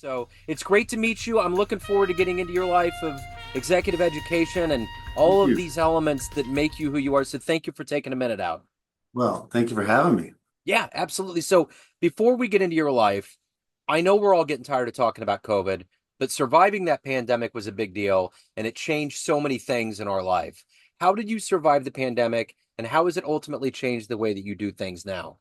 So it's great to meet you. I'm looking forward to getting into your life of executive education and Thank all of you. these elements that make you who you are. So thank you for taking a minute out. Well, thank you for having me. Yeah, absolutely. So before we get into your life, I know we're all getting tired of talking about COVID, but surviving that pandemic was a big deal and it changed so many things in our life. How did you survive the pandemic and how has it ultimately changed the way that you do things now?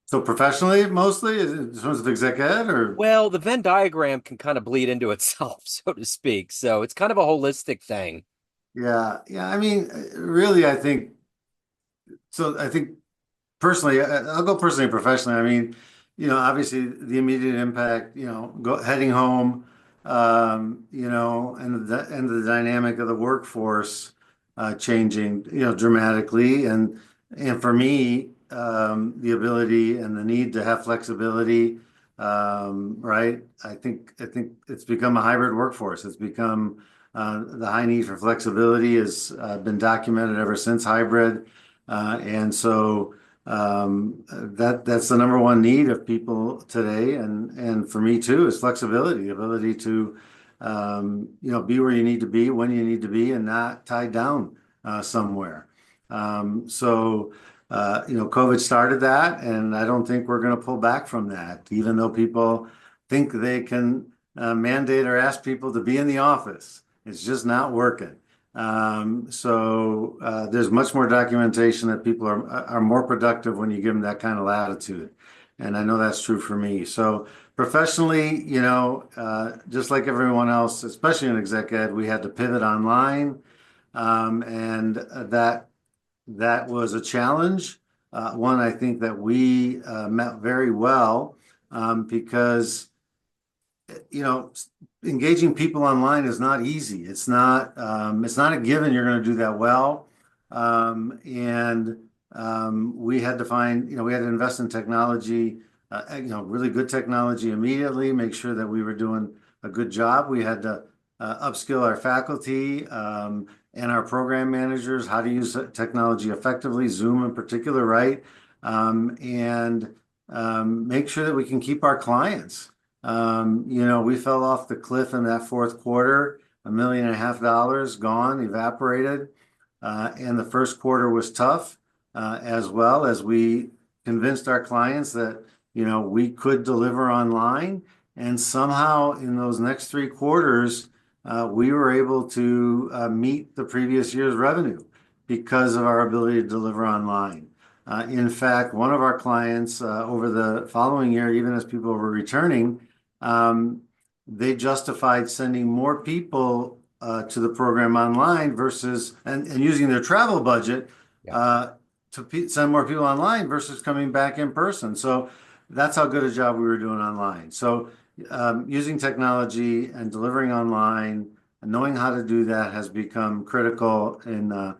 So professionally, mostly in terms of exec ed, or Well, the Venn diagram can kind of bleed into itself, so to speak. So it's kind of a holistic thing. yeah. I mean, really, I think so. I think personally, I'll go personally and professionally. I mean, obviously the immediate impact, heading home, and the dynamic of the workforce changing, dramatically, and for me, the ability and the need to have flexibility, right? I think it's become a hybrid workforce. It's become the high need for flexibility has been documented ever since hybrid, and so. That's the number one need of people today, and for me too, is flexibility, the ability to be where you need to be when you need to be, and not tied down somewhere. COVID started that, and I don't think we're going to pull back from that, even though people think they can mandate or ask people to be in the office. It's just not working. There's much more documentation that people are more productive when you give them that kind of latitude. And I know that's true for me. So professionally, just like everyone else, especially in exec ed, we had to pivot online. And that was a challenge. One I think that we met very well, because you know, engaging people online is not easy. It's not a given you're going to do that well. And we had to we had to invest in technology, really good technology immediately, make sure that we were doing a good job. We had to upskill our faculty, and our program managers how to use technology effectively, Zoom in particular, right? And make sure that we can keep our clients. We fell off the cliff in that fourth quarter, $1.5 million gone, evaporated. And the first quarter was tough, as well as we convinced our clients that, we could deliver online. And somehow in those next three quarters, we were able to meet the previous year's revenue because of our ability to deliver online. In fact, one of our clients, over the following year, even as people were returning, um, they justified sending more people to the program online versus and using their travel budget Yeah. uh, to send more people online versus coming back in person. So that's how good a job we were doing online. So using technology and delivering online and knowing how to do that has become critical in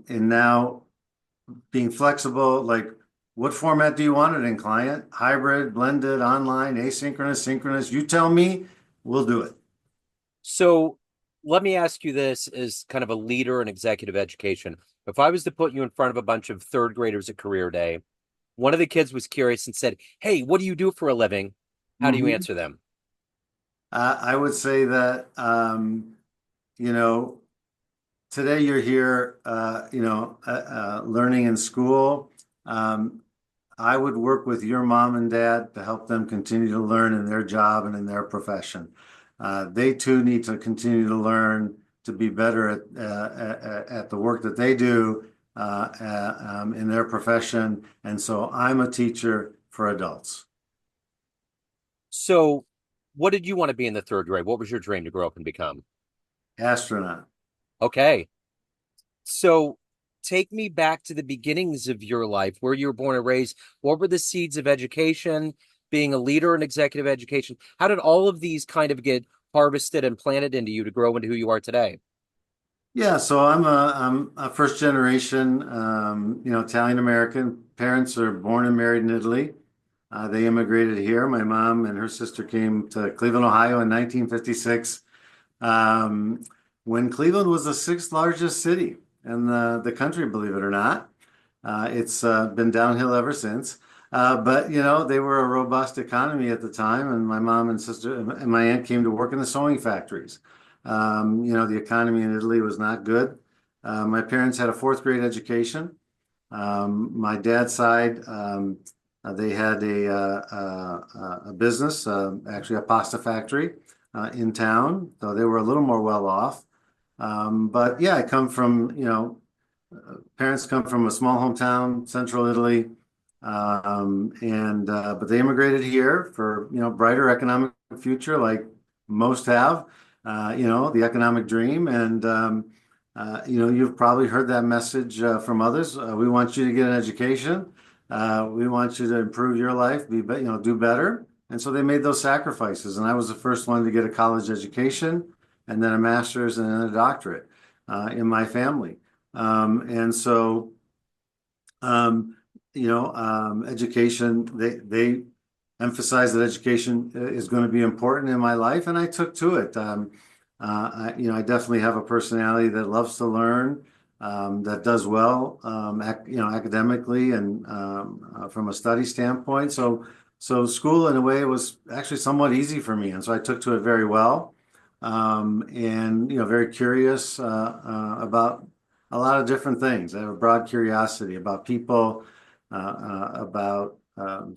now being flexible. Like, what format do you want it in, client? Hybrid, blended, online, asynchronous, synchronous? You tell me, we'll do it. So let me ask you this as kind of a leader in executive education. If I was to put you in front of a bunch of third graders at career day, one of the kids was curious and said, "Hey, what do you do for a living?" How do you Mhm. answer them? I would say that, you know, today you're here, learning in school. Um, I would work with your mom and dad to help them continue to learn in their job and in their profession. They too need to continue to learn to be better at the work that they do, in their profession. And so I'm a teacher for adults. So, what did you want to be in the third grade? What was your dream to grow up and become? Astronaut. Okay. So, take me back to the beginnings of your life, where you were born and raised. What were the seeds of education, being a leader in executive education? How did all of these kind of get harvested and planted into you to grow into who you are today? Yeah, so I'm a first generation, Italian American. Parents are born and married in Italy. They immigrated here. My mom and her sister came to Cleveland, Ohio in 1956, um, when Cleveland was the sixth largest city in the country, believe it or not. It's been downhill ever since. But they were a robust economy at the time, and my mom and sister and my aunt came to work in the sewing factories. The economy in Italy was not good. My parents had a fourth grade education. My dad's side, they had a business, actually a pasta factory in town, so they were a little more well off. But yeah, I come from, parents come from a small hometown, central Italy, and but they immigrated here for, brighter economic future, like most have, the economic dream, and you've probably heard that message from others. We want you to get an education. We want you to improve your life, do better. And so they made those sacrifices. And I was the first one to get a college education and then a master's and then a doctorate in my family. And so, education, they emphasized that education is going to be important in my life, and I took to it. I definitely have a personality that loves to learn, that does well, academically and from a study standpoint. So school, in a way, was actually somewhat easy for me, and so I took to it very well, and very curious about a lot of different things. I have a broad curiosity about people, about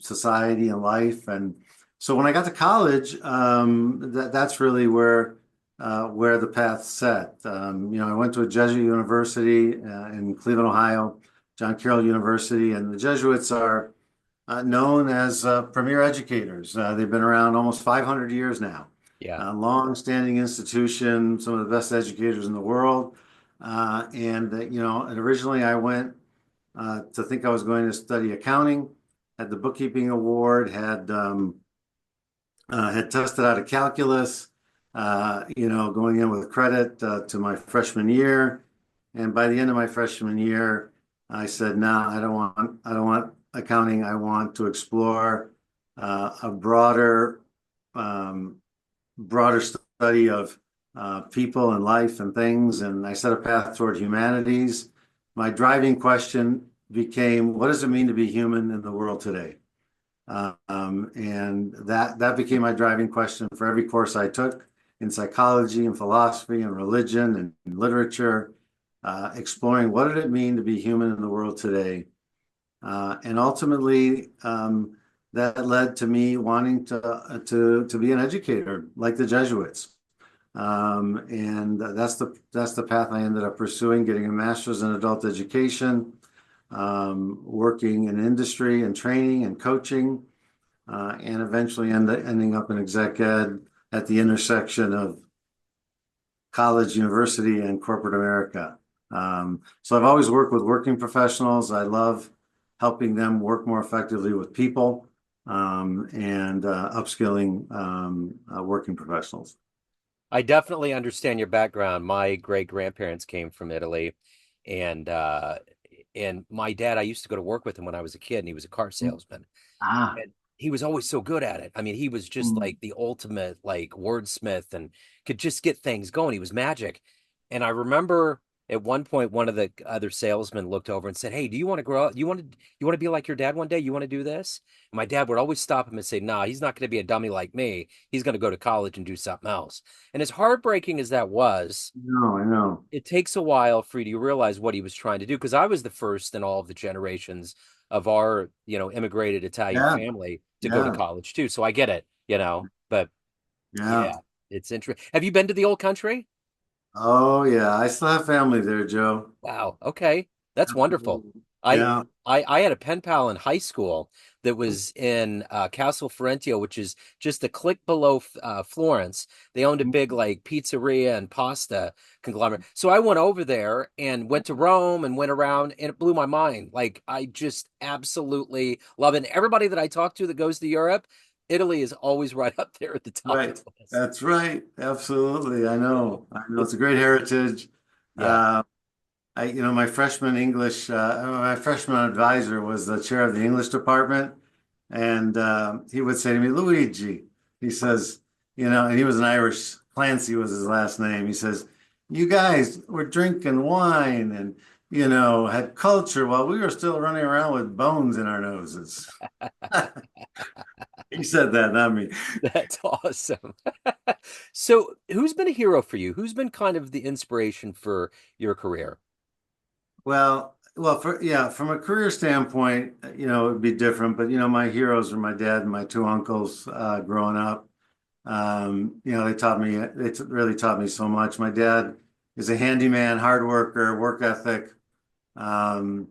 society and life, and so when I got to college, that's really where the path set. I went to a Jesuit university in Cleveland, Ohio, John Carroll University, and the Jesuits are known as premier educators. They've been around almost 500 years now. Yeah. Long-standing institution, some of the best educators in the world. And originally I went to think I was going to study accounting, had the bookkeeping award, had tested out of calculus, going in with credit to my freshman year. And by the end of my freshman year, I said, "No, I don't want accounting. I want to explore a broader study of people and life and things." And I set a path toward humanities. My driving question became, what does it mean to be human in the world today? And that became my driving question for every course I took in psychology and philosophy and religion and literature, exploring what did it mean to be human in the world today. And ultimately, that led to me wanting to be an educator like the Jesuits. And that's the path I ended up pursuing, getting a master's in adult education, working in industry and training and coaching, and eventually ending up in exec ed at the intersection of college, university, and corporate America. So I've always worked with working professionals. I love helping them work more effectively with people, and upskilling working professionals. I definitely understand your background. My great grandparents came from Italy, and my dad, I used to go to work with him when I was a kid, and he was a car salesman. Ah, And he was always so good at it. I mean, he was just mm, like the ultimate like wordsmith and could just get things going. He was magic. And I remember at one point one of the other salesmen looked over and said, "Hey, do you want to grow up? You want to be like your dad one day? You want to do this?" And my dad would always stop him and say, "Nah, he's not going to be a dummy like me. He's going to go to college and do something else." And as heartbreaking as that was, no, I know. it takes a while for you to realize what he was trying to do because I was the first in all of the generations of our, immigrated Italian Yeah, family to go to yeah, college too. So I get it, but yeah. yeah, it's interesting. Have you been to the old country? Oh, yeah. I still have family there, Joe. Wow. Okay. That's wonderful. Absolutely. I Yeah. I had a pen pal in high school that was in Castle Ferentio, which is just a click below Florence. They owned a big like pizzeria and pasta conglomerate. So I went over there and went to Rome and went around, and it blew my mind. Like I just absolutely love it. And everybody that I talk to that goes to Europe, Italy is always right up there at the top of Right. the list. That's right. Absolutely. I Yeah. know. I know it's a great heritage. Yeah. Uh, my freshman advisor was the chair of the English department, and he would say to me, Luigi, he says, and he was an Irish, Clancy was his last name. He says, "You guys were drinking wine and had culture while we were still running around with bones in our noses. He said that, not me. That's awesome. So, who's been a hero for you? Who's been kind of the inspiration for your career? From a career standpoint, it would be different. But my heroes are my dad and my two uncles growing up. Really taught me so much. My dad is a handyman, hard worker, work ethic. Um,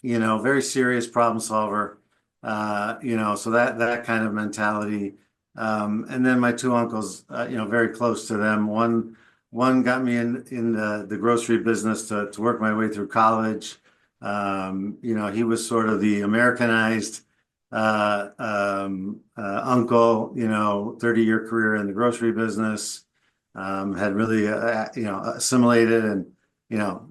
very serious problem solver. So that kind of mentality. And then my two uncles, very close to them. One got me in the grocery business to work my way through college. He was sort of the Americanized uncle, 30-year career in the grocery business, had really, assimilated and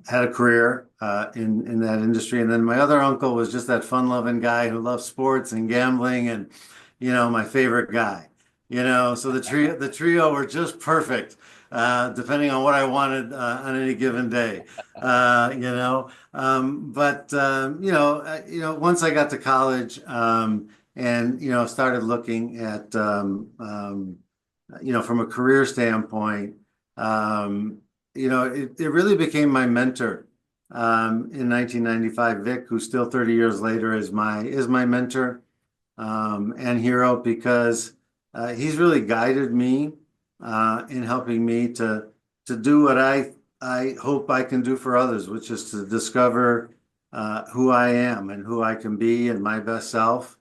had a career in that industry. And then my other uncle was just that fun-loving guy who loved sports and gambling, and my favorite guy. So the trio were just perfect, depending on what I wanted on any given day. Once I got to college, and started looking at from a career standpoint. It really became my mentor in 1995. Vic, who's still 30 years later, is my mentor and hero, because he's really guided me in helping me to do what I hope I can do for others, which is to discover who I am and who I can be and my best self.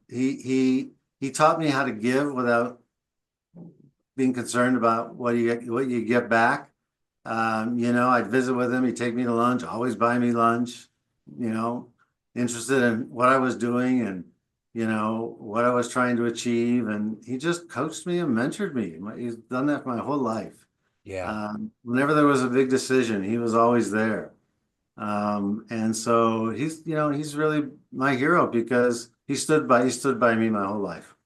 He taught me how to give without being concerned about what you get back. I'd visit with him. He'd take me to lunch, always buy me lunch, you know, interested in what I was doing and, what I was trying to achieve. And he just coached me and mentored me. He's done that my whole life. Yeah. Whenever there was a big decision, he was always there. And so he's really my hero because he stood by me my whole life.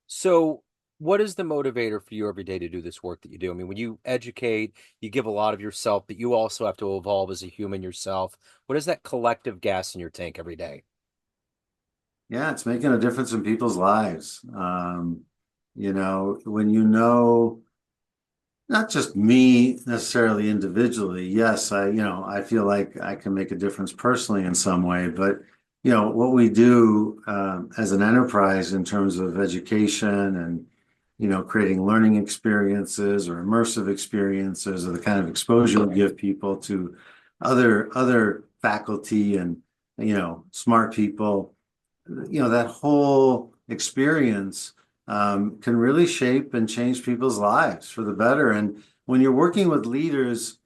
So, what is the motivator for you every day to do this work that you do? I mean, when you educate, you give a lot of yourself, but you also have to evolve as a human yourself. What is that collective gas in your tank every day? Yeah, it's making a difference in people's lives. When not just me necessarily individually. Yes, I feel like I can make a difference personally in some way, but what we do as an enterprise in terms of education and creating learning experiences or immersive experiences or the kind of exposure we give people to other faculty and smart people, that whole experience can really shape and change people's lives for the better. And when you're working with leaders,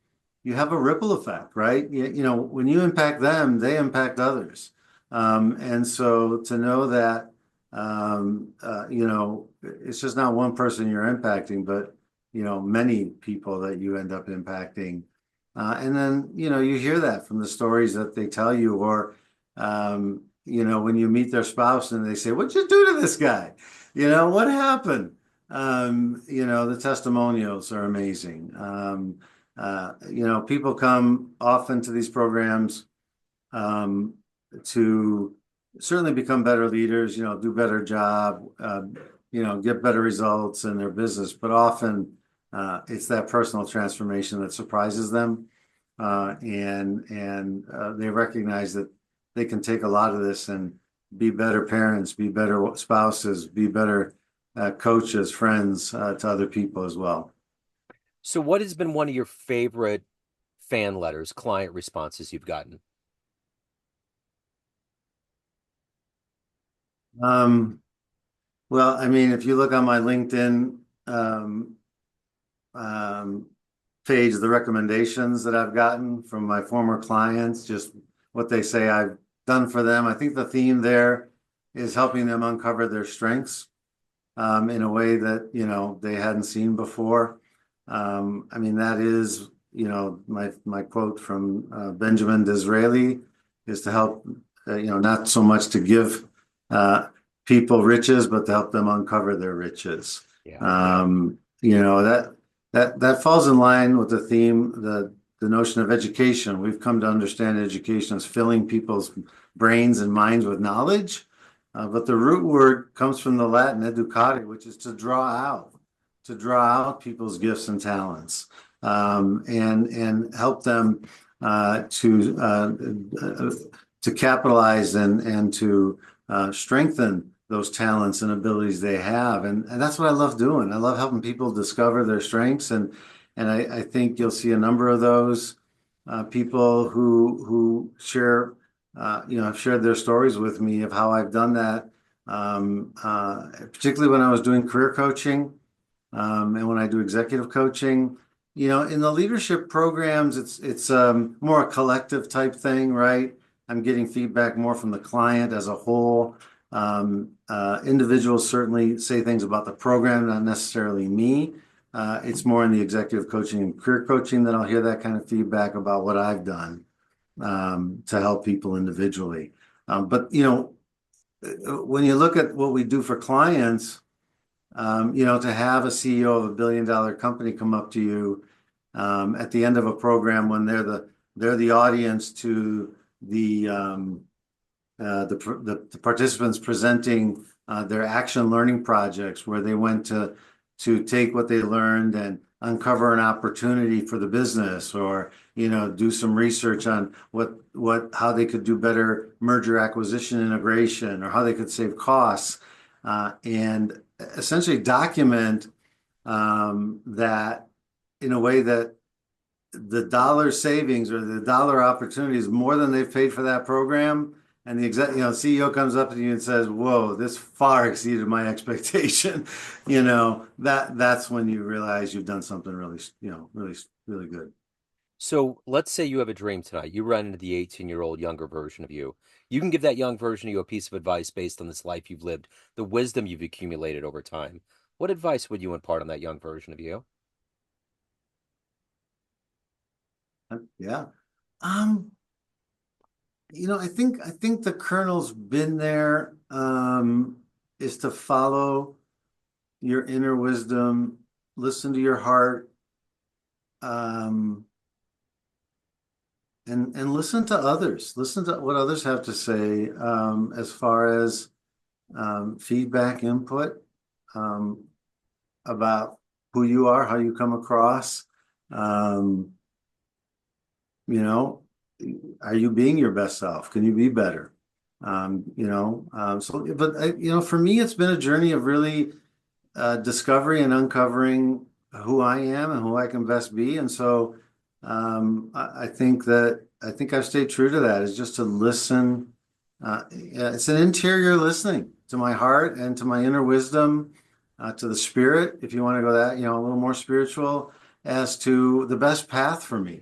you have a ripple effect, right? When you impact them, they impact others. And so to know that, it's just not one person you're impacting, but, many people that you end up impacting. And then, you hear that from the stories that they tell you, or, when you meet their spouse and they say, "What'd you do to this guy? What happened?" The testimonials are amazing. People come often to these programs um, to certainly become better leaders, do better job, get better results in their business. But often it's that personal transformation that surprises them, and they recognize that they can take a lot of this and be better parents, be better spouses, be better coaches, friends to other people as well. So, what has been one of your favorite fan letters, client responses you've gotten? Um, well, I mean, if you look on my LinkedIn um, page, the recommendations that I've gotten from my former clients, just what they say I've done for them. I think the theme there is helping them uncover their strengths in a way that, they hadn't seen before. I mean, that is, my quote from Benjamin Disraeli is to help, not so much to give people riches, but to help them uncover their riches. Yeah. That falls in line with the theme, the notion of education. We've come to understand education as filling people's brains and minds with knowledge. But the root word comes from the Latin educare, which is to draw out people's gifts and talents, and help them to capitalize and to strengthen those talents and abilities they have. And that's what I love doing. I love helping people discover their strengths. And I think you'll see a number of those people who share, have shared their stories with me of how I've done that, particularly when I was doing career coaching, and when I do executive coaching. In the leadership programs, it's more a collective type thing, right? I'm getting feedback more from the client as a whole. Individuals certainly say things about the program, not necessarily me. It's more in the executive coaching and career coaching that I'll hear that kind of feedback about what I've done to help people individually. But when you look at what we do for clients, to have a CEO of $1 billion company come up to you at the end of a program when they're the audience to the participants presenting their action learning projects where they went to take what they learned and uncover an opportunity for the business, or do some research on how they could do better merger acquisition integration, or how they could save costs, and essentially document that in a way that the dollar savings or the dollar opportunity is more than they've paid for that program. And the CEO comes up to you and says, "Whoa, this far exceeded my expectation." That's when you realize you've done something really, really, really good. So let's say you have a dream tonight. You run into the 18-year-old younger version of you. You can give that young version of you a piece of advice based on this life you've lived, the wisdom you've accumulated over time. What advice would you impart on that young version of you? Yeah. Um, I think the kernel's been there, is to follow your inner wisdom, listen to your heart, um, and listen to others. Listen to what others have to say, as far as feedback, input, um, about who you are, how you come across. Um, you know, are you being your best self? Can you be better? But for me, it's been a journey of really discovery and uncovering who I am and who I can best be. And so I think I've stayed true to that, is just to listen. Yeah, it's an interior listening to my heart and to my inner wisdom, to the spirit, if you want to go that, a little more spiritual, as to the best path for me.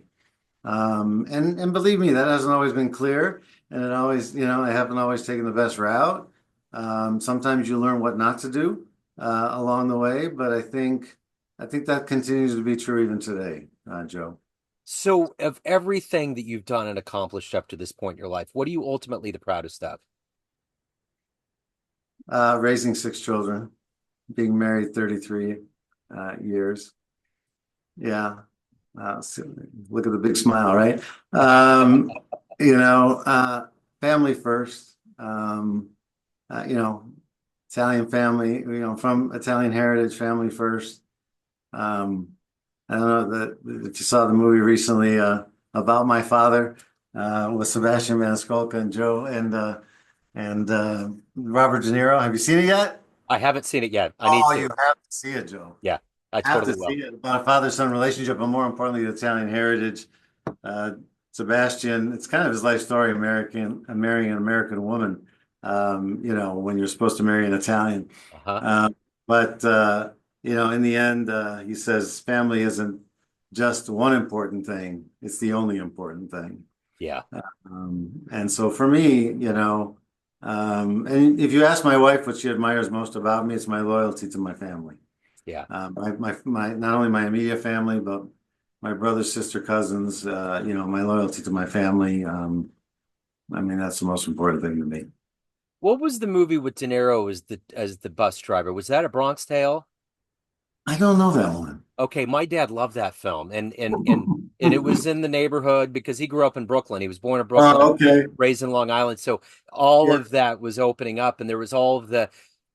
And believe me, that hasn't always been clear, and I haven't always taken the best route. Sometimes you learn what not to do along the way, but I think that continues to be true even today, Joe. So, of everything that you've done and accomplished up to this point in your life, what are you ultimately the proudest of? Raising 6 children, being married 33 years. Yeah. Look at the big smile, right? Um, family first. Uh, you know, Italian family, from Italian heritage, family first. Um, I don't know if you saw the movie recently, about my father, with Sebastian Maniscalco and Joe and Robert De Niro. Have you seen it yet? I haven't seen it yet. I need Oh, you to. have to see it, Joe. Yeah, I Have totally to see will. it, about a father-son relationship, but more importantly, the Italian heritage. Uh, Sebastian, it's kind of his life story, marrying an American woman, when you're supposed to marry an Italian. Uh-huh. Uh, but in the end, he says family isn't just one important thing, it's the only important thing. Yeah. And so for me, and if you ask my wife what she admires most about me, it's my loyalty to my family. Yeah. Not only my immediate family, but my brother, sister, cousins, my loyalty to my family. That's the most important thing to me. What was the movie with De Niro as the bus driver? Was that a Bronx Tale? I don't know that one. Okay, my dad loved that film, and and it was in the neighborhood because he grew up in Brooklyn. He was born in Oh, Brooklyn, okay. raised in Long Island. So all Yeah. of that was opening up, and there was all of the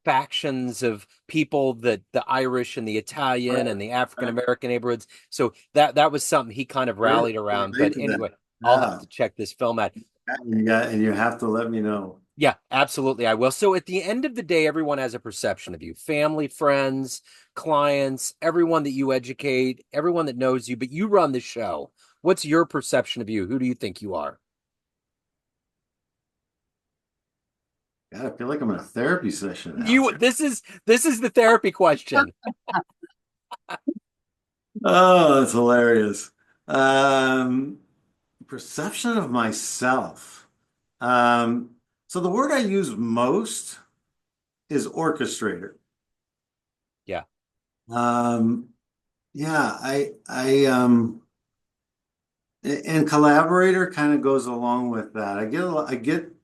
factions of people, the Irish and the Italian Right. and the African Right. American neighborhoods. So that was something he kind of Great. rallied around. But Great to that. anyway, I'll have Yeah. to check this film out. And you have to let me know. Yeah, absolutely. I will. So at the end of the day, everyone has a perception of you, family, friends, clients, everyone that you educate, everyone that knows you, but you run the show. What's your perception of you? Who do you think you are? God, I feel like I'm in a therapy session now. You, this is the therapy question. Oh, that's hilarious. Um, Perception of myself. Um, so the word I use most is orchestrator. Yeah. Um, yeah, and collaborator kind of goes along with that.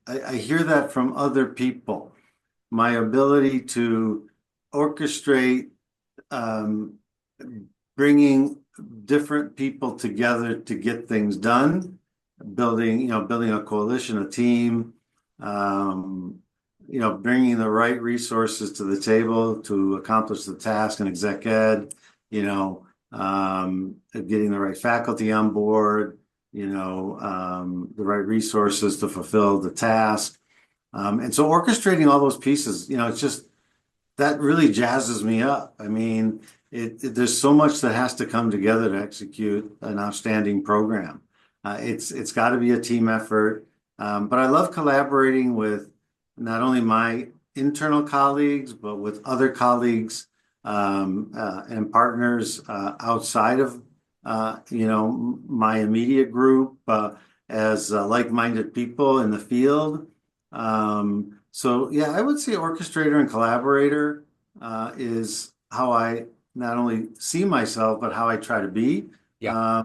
I hear that from other people. My ability to orchestrate, um, bringing different people together to get things done, building a coalition, a team, um, bringing the right resources to the table to accomplish the task in exec ed, getting the right faculty on board, the right resources to fulfill the task. And so orchestrating all those pieces, it's just that really jazzes me up. I mean, there's so much that has to come together to execute an outstanding program. It's got to be a team effort, but I love collaborating with not only my internal colleagues, but with other colleagues and partners outside of my immediate group as like-minded people in the field. So yeah, I would say orchestrator and collaborator is how I not only see myself, but how I try to be. Yeah.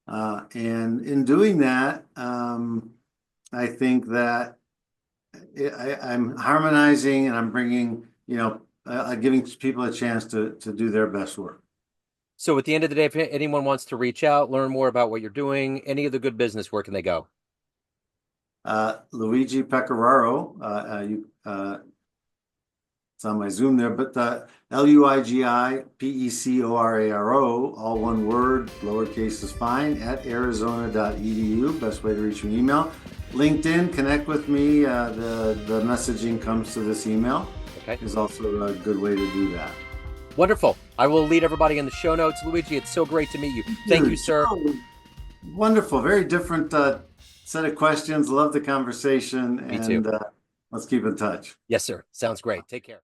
Uh, and in doing that, I think that I'm harmonizing and I'm bringing, giving people a chance to do their best work. So at the end of the day, if anyone wants to reach out, learn more about what you're doing, any of the good business, where can they go? Luigi Pecoraro, it's on my Zoom there, but LuigiPecoraro, all one word, lowercase is fine, at arizona.edu. Best way to reach me, email. LinkedIn, connect with me. The messaging comes to this email. Okay. Is also a good way to do that. Wonderful. I will lead everybody in the show notes. Luigi, it's so great to meet you. Thank you, sir. Wonderful. Very different set of questions. Love the conversation. Me too. And let's keep in touch. Yes, sir. Sounds great. Take care.